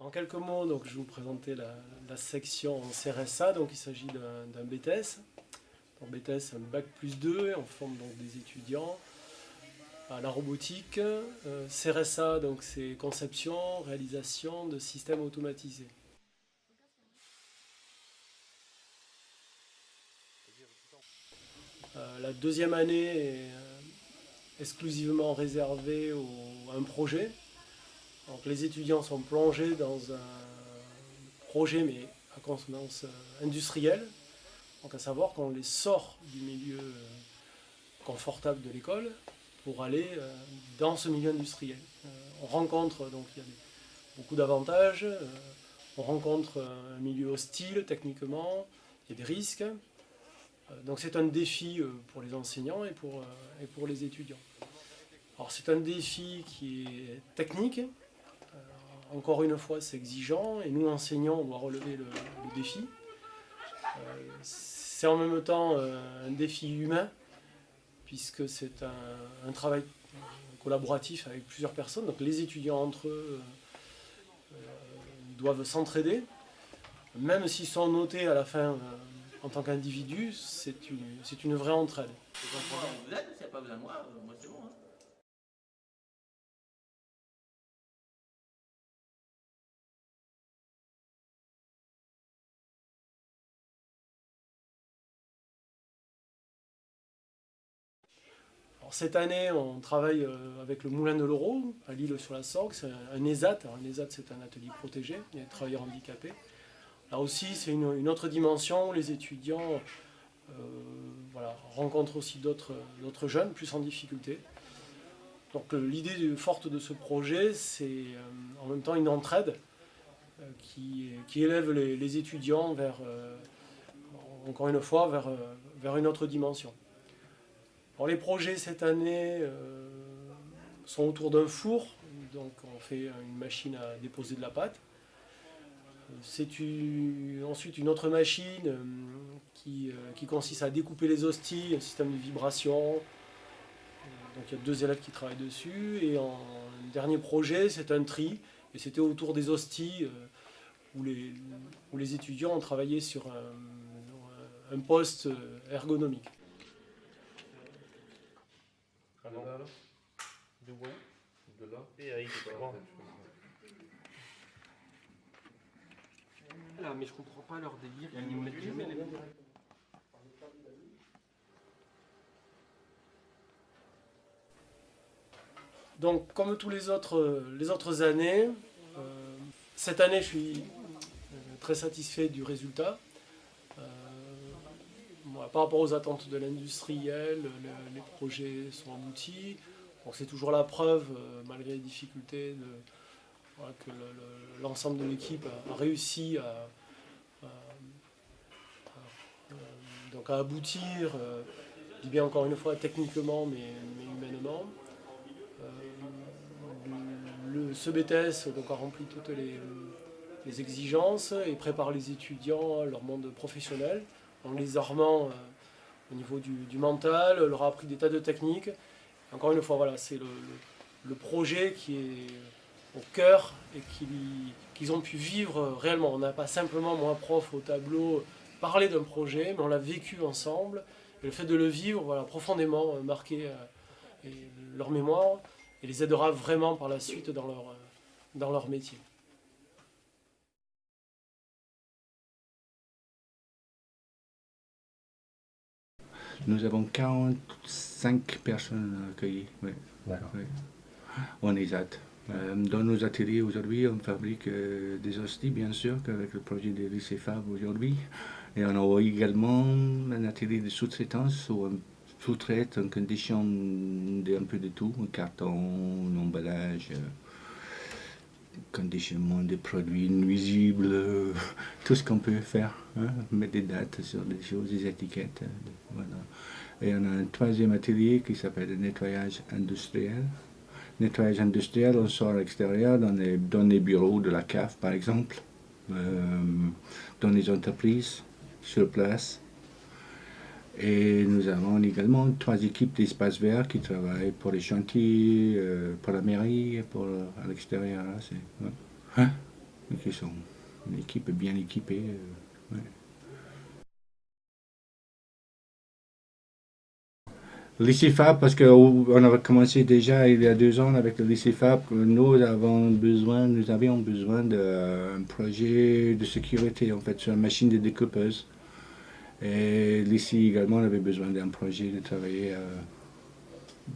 En quelques mots, donc, je vais vous présenter la section CRSA. Donc, il s'agit d'un BTS. Donc, BTS, un bac plus 2, on forme donc des étudiants à la robotique. CRSA, donc c'est conception, réalisation de systèmes automatisés. La deuxième année est exclusivement réservée à un projet. Donc, les étudiants sont plongés dans un projet, mais à consonance industrielle. Donc, à savoir qu'on les sort du milieu confortable de l'école pour aller dans ce milieu industriel. On rencontre, donc il y a beaucoup d'avantages, on rencontre un milieu hostile techniquement, il y a des risques. Donc c'est un défi pour les enseignants et pour les étudiants. Alors c'est un défi qui est technique, encore une fois c'est exigeant, et nous enseignants on doit relever le défi. C'est en même temps un défi humain, puisque c'est un travail collaboratif avec plusieurs personnes. Donc les étudiants entre eux doivent s'entraider. Même s'ils sont notés à la fin en tant qu'individus, c'est une vraie entraide. Vous êtes, s'il n'y a pas besoin de moi c'est bon. Hein. Alors, cette année, on travaille avec le Moulin de l'Euro, à L'Isle-sur-la-Sorgue. C'est un ESAT. Alors, un ESAT, c'est un atelier protégé, il y a des travailleurs handicapés. Là aussi, c'est une autre dimension. Les étudiants rencontrent aussi d'autres jeunes, plus en difficulté. Donc l'idée forte de ce projet, c'est en même temps une entraide qui élève les étudiants vers, encore une fois, vers une autre dimension. Alors, les projets cette année sont autour d'un four, donc on fait une machine à déposer de la pâte. C'est ensuite une autre machine qui consiste à découper les hosties, un système de vibration. Donc il y a 2 élèves qui travaillent dessus. Et en dernier projet, c'est un tri. Et c'était autour des hosties où les étudiants ont travaillé sur un poste ergonomique. De là, là. De où? De là. Et avec les trois. Là, mais je comprends pas leur délire. Ils mettent jamais les... Donc, comme tous les autres années, cette année, je suis très satisfait du résultat. Par rapport aux attentes de l'industriel, les projets sont aboutis. C'est toujours la preuve, malgré les difficultés, que l'ensemble de l'équipe a réussi à aboutir, je dis bien encore une fois, techniquement, mais humainement. Ce BTS donc, a rempli toutes les exigences et prépare les étudiants à leur monde professionnel, en les armant au niveau du mental, leur a appris des tas de techniques. Encore une fois, voilà, c'est le projet qui est au cœur et qu'ils ont pu vivre réellement. On n'a pas simplement, moi, prof, au tableau, parlé d'un projet, mais on l'a vécu ensemble. Et le fait de le vivre, voilà, profondément marqué leur mémoire et les aidera vraiment par la suite dans leur métier. Nous avons 45 personnes accueillies. Oui. D'accord. Oui. On est ESAT. Dans nos ateliers aujourd'hui, on fabrique des hosties, bien sûr, avec le projet de lycée Fabre aujourd'hui. Et on a également un atelier de sous-traitance où on sous-traite en condition d'un peu de tout, un carton, un emballage, conditionnement des produits nuisibles, tout ce qu'on peut faire, hein, mettre des dates sur des choses, des étiquettes. Voilà. Et on a un troisième atelier qui s'appelle le nettoyage industriel. Nettoyage industriel, on sort à l'extérieur, dans les bureaux de la CAF par exemple, dans les entreprises, sur place. Et nous avons également 3 équipes d'espaces verts qui travaillent pour les chantiers, pour la mairie, à l'extérieur. Hein. qui sont une équipe bien équipée. Ouais. Lycée-Fab, parce qu'on avait commencé déjà il y a 2 ans avec le Lycée-Fab, nous avions besoin d'un projet de sécurité en fait sur la machine de découpeuse. Et l'ICI également on avait besoin d'un projet de travailler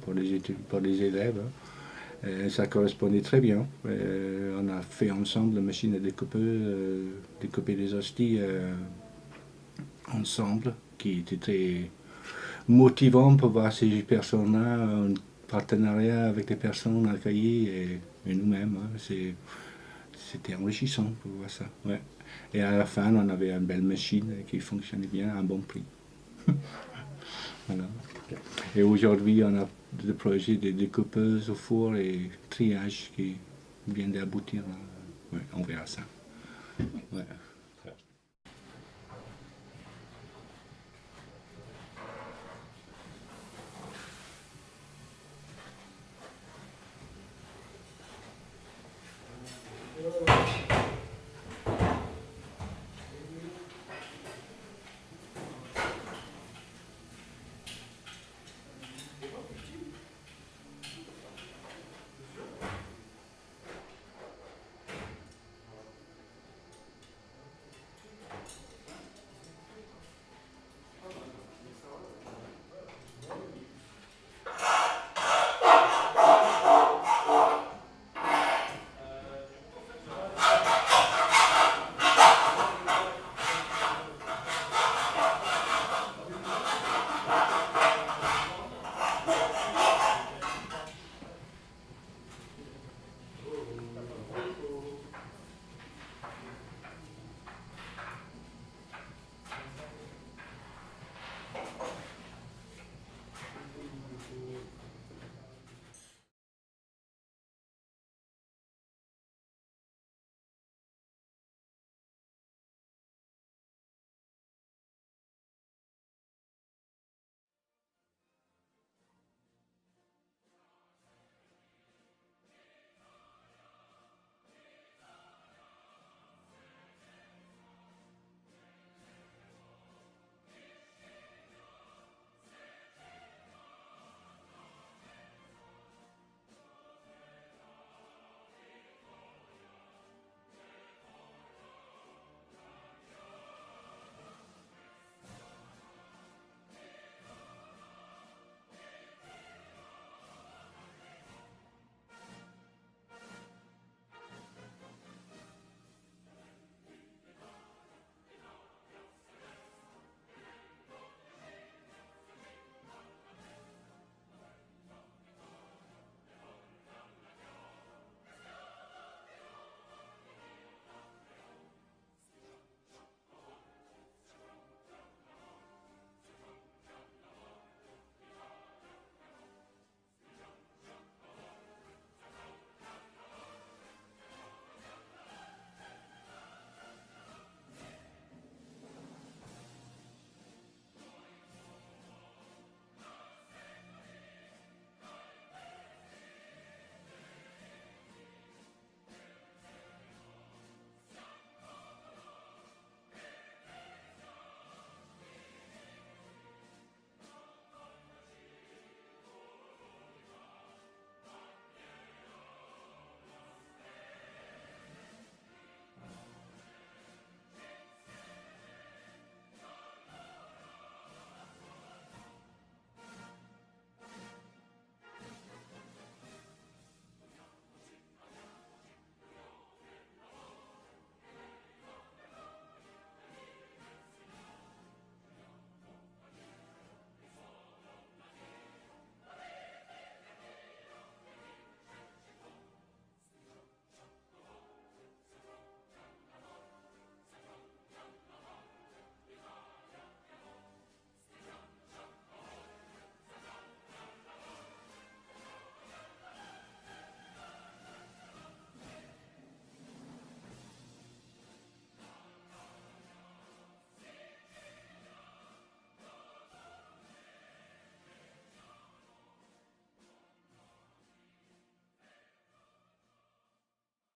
pour les élèves. Et ça correspondait très bien. On a fait ensemble la machine à découper les hosties ensemble, qui était très motivant pour voir ces personnes-là en partenariat avec les personnes accueillies et nous-mêmes. Hein. C'était enrichissant pour voir ça. Ouais. Et à la fin, on avait une belle machine qui fonctionnait bien à un bon prix. Voilà. Et aujourd'hui, on a le projet de découpeuse au four et triage qui vient d'aboutir. Ouais, on verra ça. Ouais.